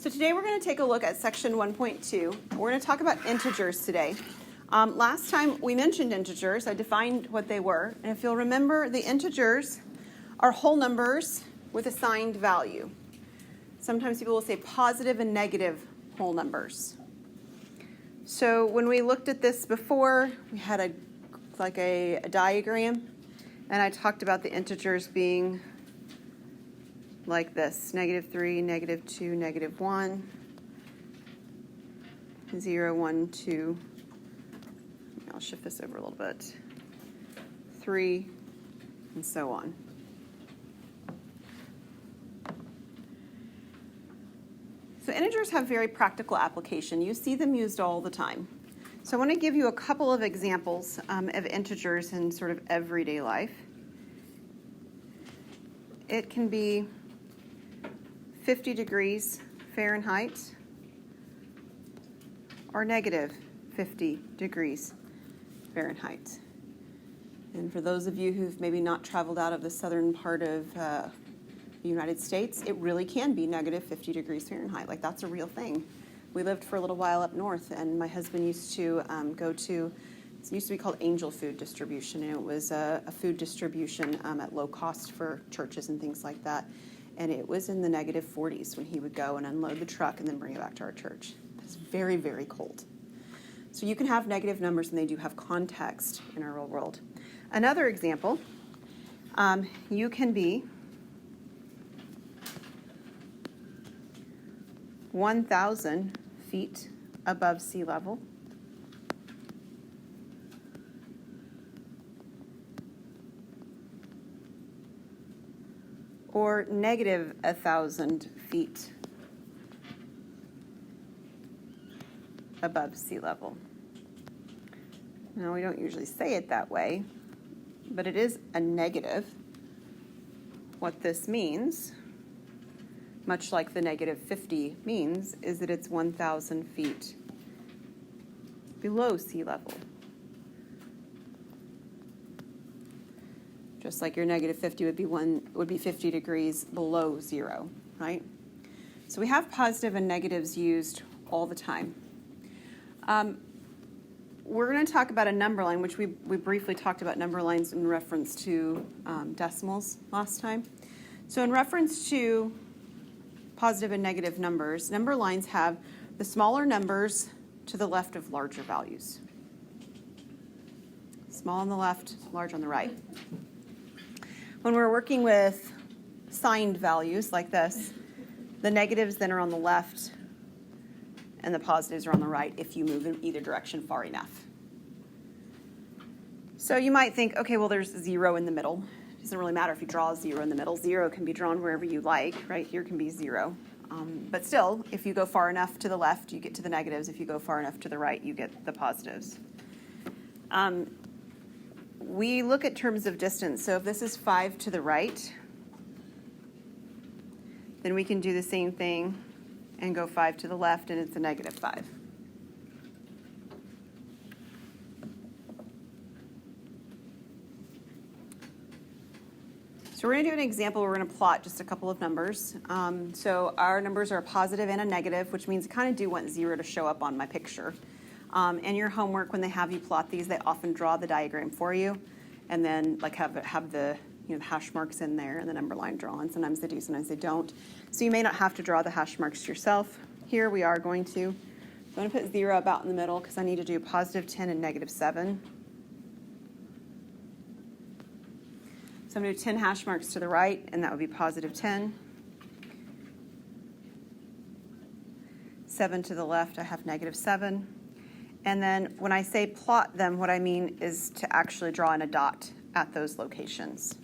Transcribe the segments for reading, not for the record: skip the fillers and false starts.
So today we're going to take a look at section 1.2. We're going to talk about integers today. Last time we mentioned integers, I defined what they were. And if you'll remember, the integers are whole numbers with assigned value. Sometimes people will say positive and negative whole numbers. So when we looked at this before, we had a diagram, and I talked about the integers being like this: -3, -2, -1, 0, 1, 2. I'll shift this over a little bit. 3, and so on. So integers have very practical application. You see them used all the time. So I want to give you a couple of examples of integers in sort of everyday life. It can be 50 degrees Fahrenheit or -50 degrees Fahrenheit. And for those of you who've maybe not traveled out of the southern part of the United States, it really can be -50 degrees Fahrenheit. Like, that's a real thing. We lived for a little while up north, and my husband used to go to, it used to be called Angel Food Distribution, and it was a food distribution at low cost for churches and things like that. And it was in the -40s when he would go and unload the truck and then bring it back to our church. It's very, very cold. So you can have negative numbers, and they do have context in our real world. Another example, you can be 1,000 feet above sea level, or -1,000 feet above sea level. Now, we don't usually say it that way, but it is a negative. What this means, much like the -50 means, is that it's 1,000 feet below sea level. Just like your -50 would be 50 degrees below zero, right? So we have positive and negatives used all the time. We're going to talk about a number line, which we briefly talked about number lines in reference to decimals last time. So in reference to positive and negative numbers, number lines have the smaller numbers to the left of larger values. Small on the left, large on the right. When we're working with signed values like this, the negatives then are on the left and the positives are on the right if you move in either direction far enough. So you might think, okay, well, there's 0 in the middle. It doesn't really matter if you draw a 0 in the middle. 0 can be drawn wherever you like. Right here can be 0. But still, if you go far enough to the left, you get to the negatives. If you go far enough to the right, you get the positives. We look at terms of distance. So if this is 5 to the right, then we can do the same thing and go 5 to the left, and it's a -5. So we're going to do an example. We're going to plot just a couple of numbers. So our numbers are a positive and a negative, which means I kind of do want 0 to show up on my picture. In your homework, when they have you plot these, they often draw the diagram for you, and then have the the hash marks in there and the number line drawn. Sometimes they do, sometimes they don't. So you may not have to draw the hash marks yourself. Here we are going to. So I'm going to put 0 about in the middle because I need to do +10 and -7. So I'm going to do 10 hash marks to the right, and that would be +10. 7 to the left, I have -7. And then when I say plot them, what I mean is to actually draw in a dot at those locations.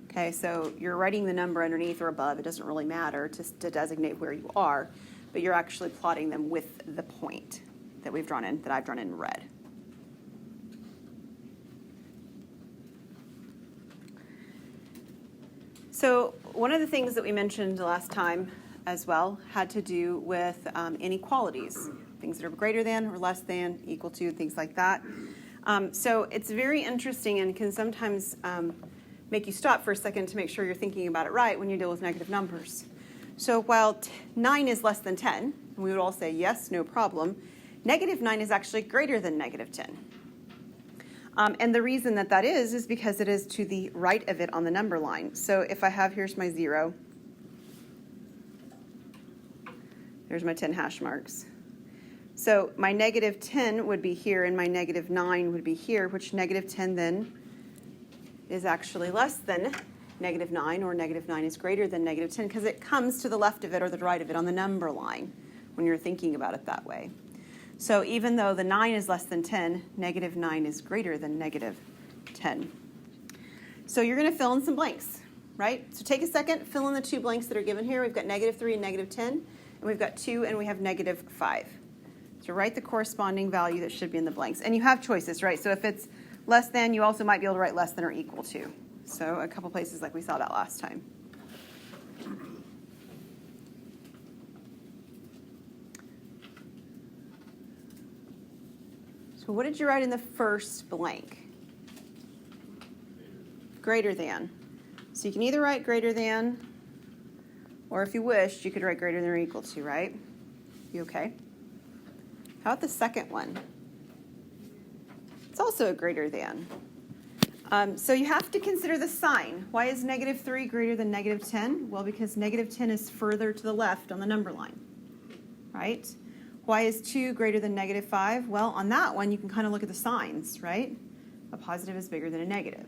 Okay, so you're writing the number underneath or above. It doesn't really matter to designate where you are, but you're actually plotting them with the point that I've drawn in red. So one of the things that we mentioned last time as well had to do with inequalities, things that are greater than or less than, equal to, things like that. So it's very interesting and can sometimes make you stop for a second to make sure you're thinking about it right when you deal with negative numbers. So while 9 is less than 10, and we would all say yes, no problem, negative 9 is actually greater than negative 10. And the reason that that is because it is to the right of it on the number line. So if I have, here's my 0. There's my 10 hash marks. So my negative 10 would be here, and my negative 9 would be here, which negative 10 then is actually less than negative 9, or negative 9 is greater than negative 10, because it comes to the left of it or the right of it on the number line when you're thinking about it that way. So even though the 9 is less than 10, negative 9 is greater than negative 10. So you're going to fill in some blanks, right? So take a second, fill in the 2 blanks that are given here. We've got negative 3 and negative 10, and we've got 2 and we have negative 5. So write the corresponding value that should be in the blanks. And you have choices, right? So if it's less than, you also might be able to write less than or equal to. So a couple places like we saw that last time. So what did you write in the first blank? Greater than. So you can either write greater than, or if you wished, you could write greater than or equal to, right? You okay? How about the second one? It's also a greater than. So you have to consider the sign. Why is negative 3 greater than negative 10? Well, because negative 10 is further to the left on the number line, right? Why is 2 greater than negative 5? Well, on that one, you can kind of look at the signs, right? A positive is bigger than a negative.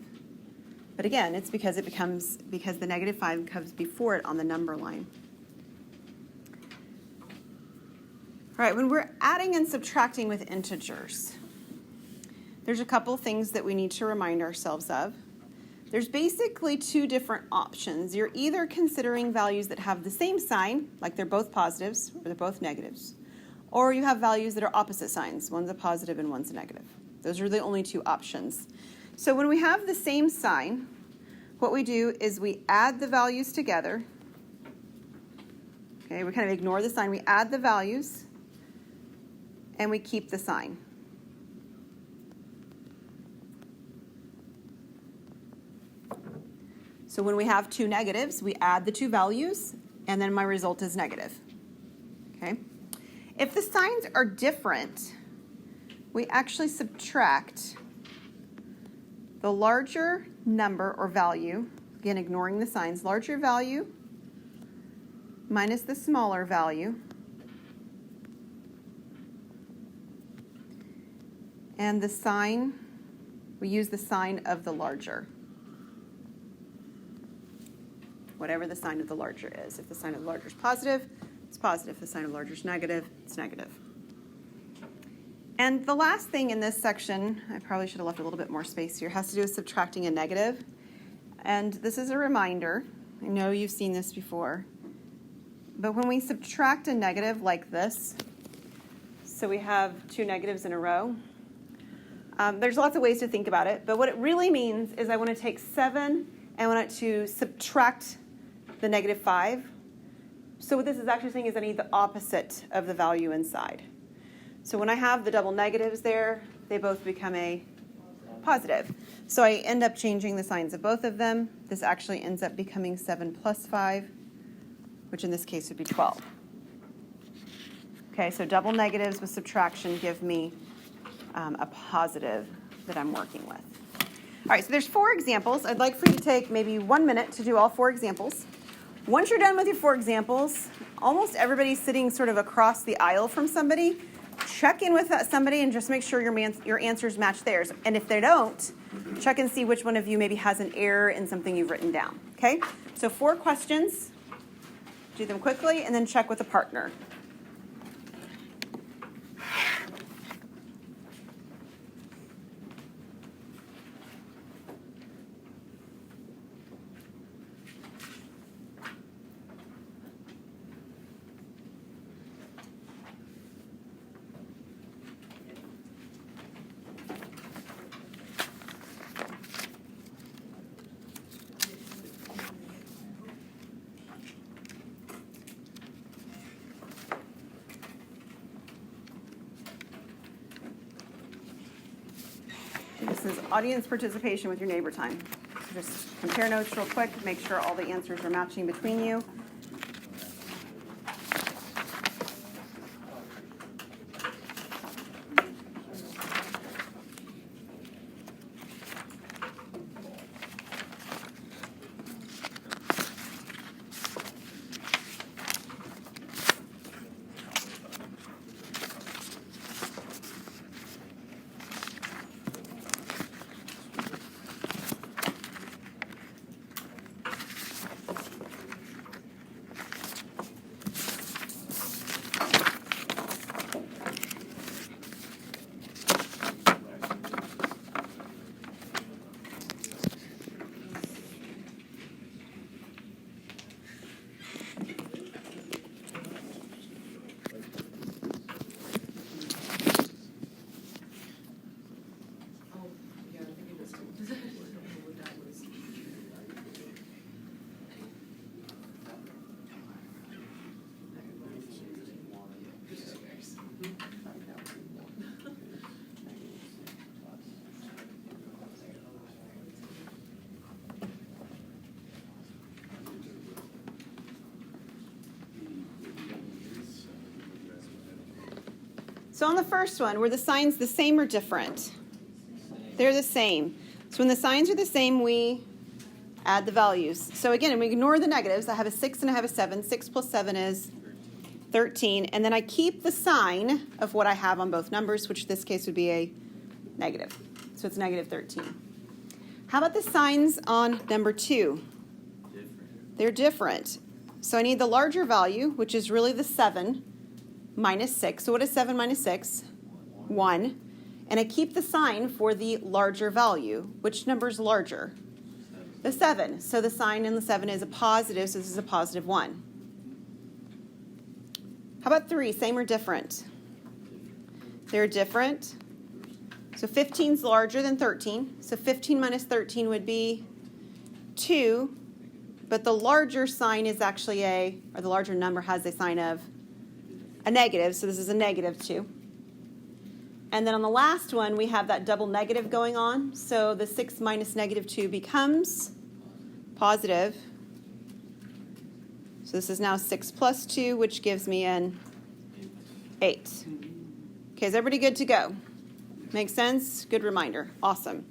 But again, it's because the negative 5 comes before it on the number line. All right, when we're adding and subtracting with integers, there's a couple things that we need to remind ourselves of. There's basically 2 different options. You're either considering values that have the same sign, like they're both positives or they're both negatives, or you have values that are opposite signs. One's a positive and one's a negative. Those are the only 2 options. So when we have the same sign, what we do is we add the values together. Okay, we kind of ignore the sign. We add the values, and we keep the sign. So when we have 2 negatives, we add the 2 values, and then my result is negative. Okay? If the signs are different, we actually subtract the larger number or value, again ignoring the signs, larger value minus the smaller value, and the sign, we use the sign of the larger. Whatever the sign of the larger is. If the sign of the larger is positive, it's positive. If the sign of the larger is negative, it's negative. And the last thing in this section, I probably should have left a little bit more space here, has to do with subtracting a negative. And this is a reminder. I know you've seen this before. But when we subtract a negative like this, so we have 2 negatives in a row, there's lots of ways to think about it. But what it really means is I want to take 7 and I want to subtract the negative 5. So what this is actually saying is I need the opposite of the value inside. So when I have the double negatives there, they both become a positive. So I end up changing the signs of both of them. This actually ends up becoming 7 plus 5, which in this case would be 12. Okay, so double negatives with subtraction give me a positive that I'm working with. All right, so there's 4 examples. I'd like for you to take maybe 1 minute to do all 4 examples. Once you're done with your 4 examples, almost everybody's sitting sort of across the aisle from somebody. Check in with somebody and just make sure your answers match theirs. And if they don't, check and see which one of you maybe has an error in something you've written down. Okay? So 4 questions. Do them quickly and then check with a partner. This is audience participation with your neighbor time. So just compare notes real quick, make sure all the answers are matching between you. So on the first one, were the signs the same or different? They're the same. So when the signs are the same, we add the values. So again, we ignore the negatives. I have a 6 and I have a 7. 6 plus 7 is 13. And then I keep the sign of what I have on both numbers, which in this case would be a negative. So it's negative 13. How about the signs on number 2? They're different. So I need the larger value, which is really the 7 minus 6. So what is 7 minus 6? 1. And I keep the sign for the larger value. Which number is larger? The 7. So the sign in the 7 is a positive, so this is a positive 1. How about 3? Same or different? They're different. So 15 is larger than 13. So 15 minus 13 would be 2. But the larger sign is actually or the larger number has a sign of a negative. So this is a negative 2. And then on the last one, we have that double negative going on. So the 6 minus negative 2 becomes positive. So this is now 6 plus 2, which gives me an 8. Okay, is everybody good to go? Make sense? Good reminder. Awesome.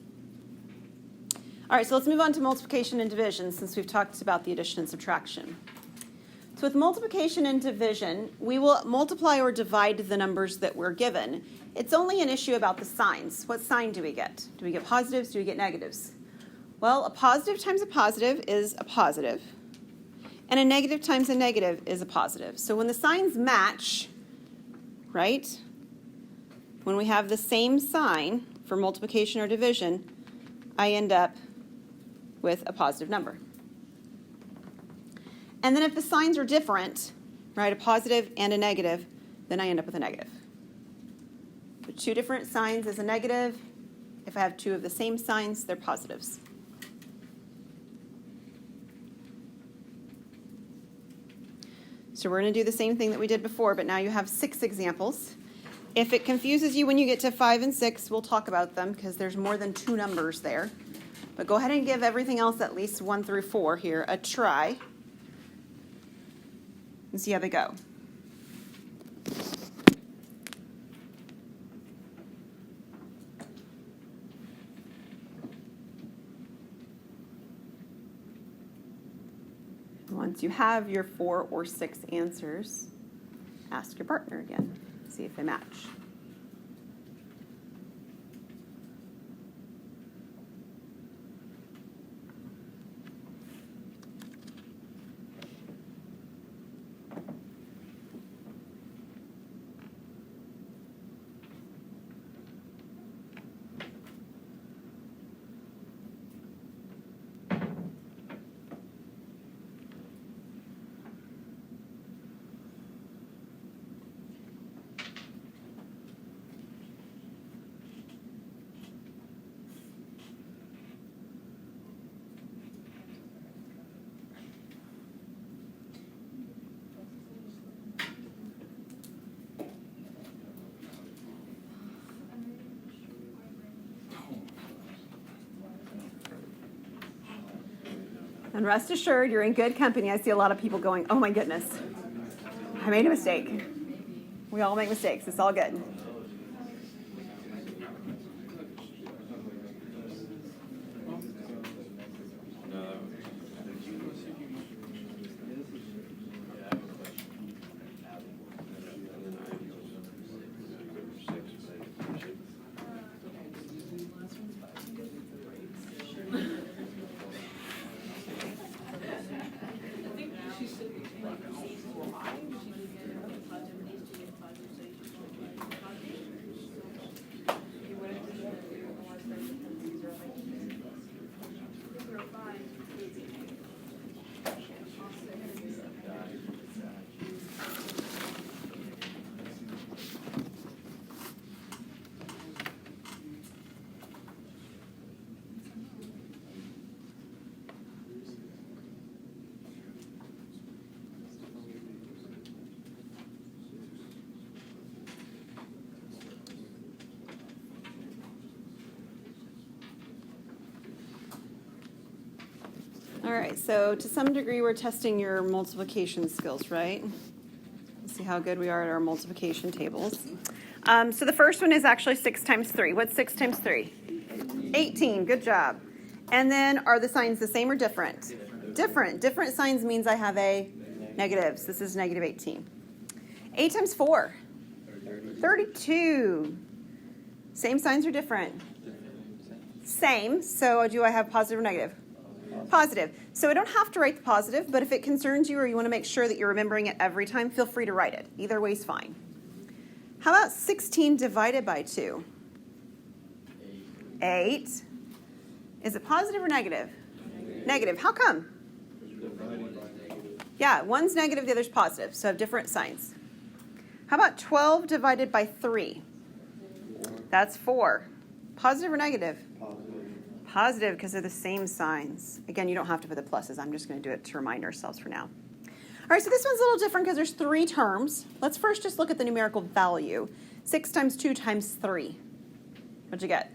All right, so let's move on to multiplication and division since we've talked about the addition and subtraction. So with multiplication and division, we will multiply or divide the numbers that we're given. It's only an issue about the signs. What sign do we get? Do we get positives? Do we get negatives? Well, a positive times a positive is a positive. And a negative times a negative is a positive. So when the signs match, right? When we have the same sign for multiplication or division, I end up with a positive number. And then if the signs are different, right, a positive and a negative, then I end up with a negative. So 2 different signs is a negative. If I have 2 of the same signs, they're positives. So we're going to do the same thing that we did before, but now you have 6 examples. If it confuses you when you get to 5 and 6, we'll talk about them because there's more than 2 numbers there. But go ahead and give everything else, at least 1 through 4 here, a try and see how they go. Once you have your 4 or 6 answers, ask your partner again, see if they match. And rest assured, you're in good company. I see a lot of people going, oh my goodness, I made a mistake. We all make mistakes. It's all good. All right, so to some degree, we're testing your multiplication skills, right? Let's see how good we are at our multiplication tables. So the first one is actually 6 times 3. What's 6 times 3? 18. Good job. And then are the signs the same or different? Different. Different signs means I have a negatives. This is negative 18. 8 times 4? 32. Same signs or different? Same. So do I have positive or negative? Positive. So I don't have to write the positive, but if it concerns you or you want to make sure that you're remembering it every time, feel free to write it. Either way is fine. How about 16 divided by 2? 8. Is it positive or negative? Negative. How come? Yeah, one's negative, the other's positive, so have different signs. How about 12 divided by 3? That's 4. Positive or negative? Positive, because they're the same signs. Again, you don't have to put the pluses. I'm just going to do it to remind ourselves for now. All right, so this one's a little different because there's 3 terms. Let's first just look at the numerical value. 6 times 2 times 3. What'd you get?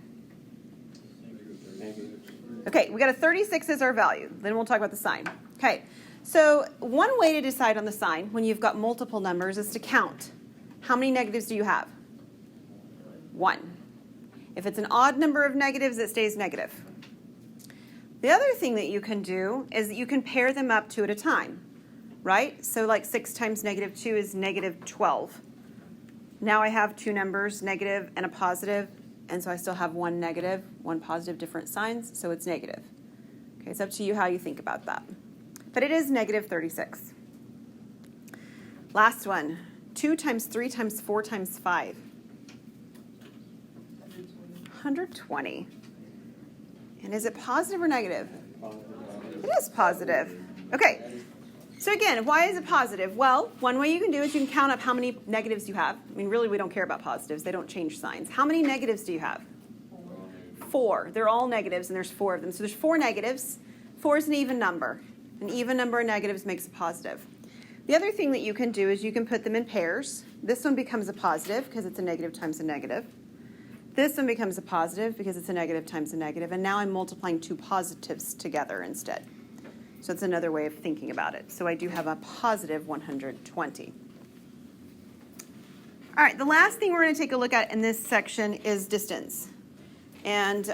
Okay, we got a 36 as our value. Then we'll talk about the sign. Okay, so one way to decide on the sign when you've got multiple numbers is to count. How many negatives do you have? 1. If it's an odd number of negatives, it stays negative. The other thing that you can do is that you can pair them up 2 at a time, right? So like 6 times negative 2 is negative 12. Now I have 2 numbers, negative and a positive, and so I still have 1 negative, 1 positive, different signs, so it's negative. Okay, it's up to you how you think about that. But it is negative 36. Last one, 2 times 3 times 4 times 5. 120. And is it positive or negative? It is positive. Okay. So again, why is it positive? Well, one way you can do is you can count up how many negatives you have. I mean, really, we don't care about positives. They don't change signs. How many negatives do you have? 4. They're all negatives, and there's 4 of them. So there's 4 negatives. 4 is an even number. An even number of negatives makes a positive. The other thing that you can do is you can put them in pairs. This one becomes a positive because it's a negative times a negative. This one becomes a positive because it's a negative times a negative. And now I'm multiplying 2 positives together instead. So it's another way of thinking about it. So I do have a positive 120. All right, the last thing we're going to take a look at in this section is distance. And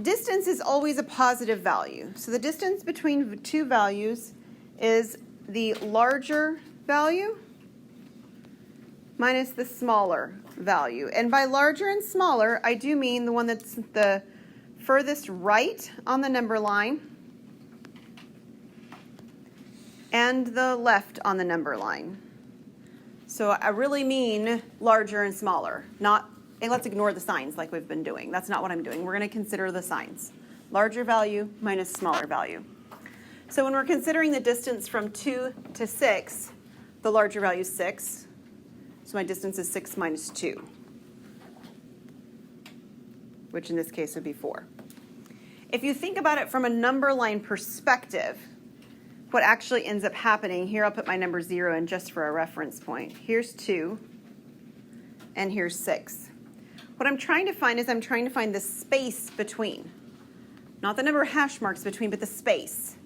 distance is always a positive value. So the distance between 2 values is the larger value minus the smaller value. And by larger and smaller, I do mean the one that's the furthest right on the number line and the left on the number line. So I really mean larger and smaller, not, and let's ignore the signs like we've been doing. That's not what I'm doing. We're going to consider the signs. Larger value minus smaller value. So when we're considering the distance from 2 to 6, the larger value is 6. So my distance is 6 minus 2, which in this case would be 4. If you think about it from a number line perspective, what actually ends up happening, here I'll put my number 0 in just for a reference point. Here's 2, and here's 6. What I'm trying to find is I'm trying to find the space between. Not the number of hash marks between, but the space.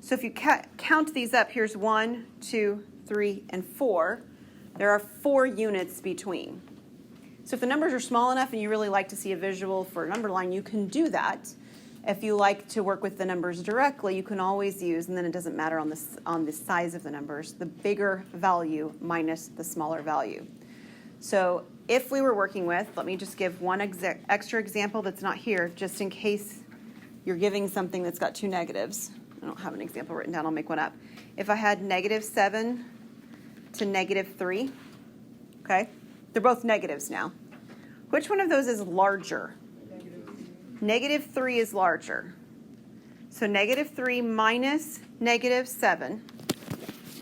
So if you count these up, here's 1, 2, 3, and 4. There are 4 units between. So if the numbers are small enough and you really like to see a visual for a number line, you can do that. If you like to work with the numbers directly, you can always use, and then it doesn't matter on the size of the numbers, the bigger value minus the smaller value. So if we were working with, let me just give one extra example that's not here, just in case you're giving something that's got 2 negatives. I don't have an example written down, I'll make one up. If I had negative 7 to negative 3, okay? They're both negatives now. Which one of those is larger? Negative 3 is larger. So negative 3 minus negative 7,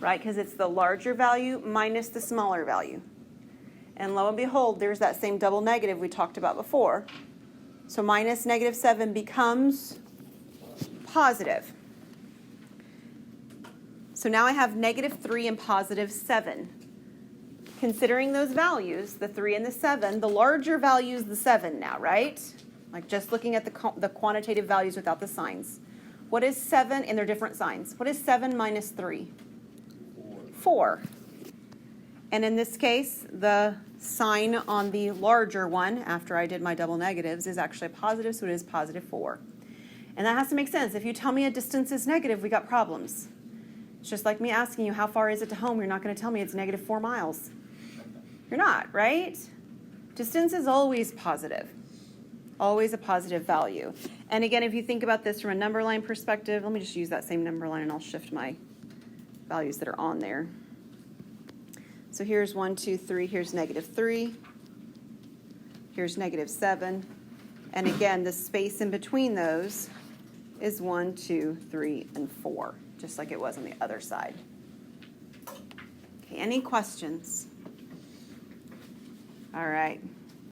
right? Because it's the larger value minus the smaller value. And lo and behold, there's that same double negative we talked about before. So minus negative 7 becomes positive. So now I have negative 3 and positive 7. Considering those values, the 3 and the 7, the larger value is the 7 now, right? Like just looking at the quantitative values without the signs. What is 7 and their different signs? What is 7 minus 3? 4. And in this case, the sign on the larger one, after I did my double negatives, is actually a positive, so it is positive 4. And that has to make sense. If you tell me a distance is negative, we got problems. It's just like me asking you, how far is it to home? You're not going to tell me it's negative 4 miles. You're not, right? Distance is always positive. Always a positive value. And again, if you think about this from a number line perspective, let me just use that same number line and I'll shift my values that are on there. So here's 1, 2, 3, here's negative 3, here's negative 7, and again, the space in between those is 1, 2, 3, and 4, just like it was on the other side. Okay, any questions? All right.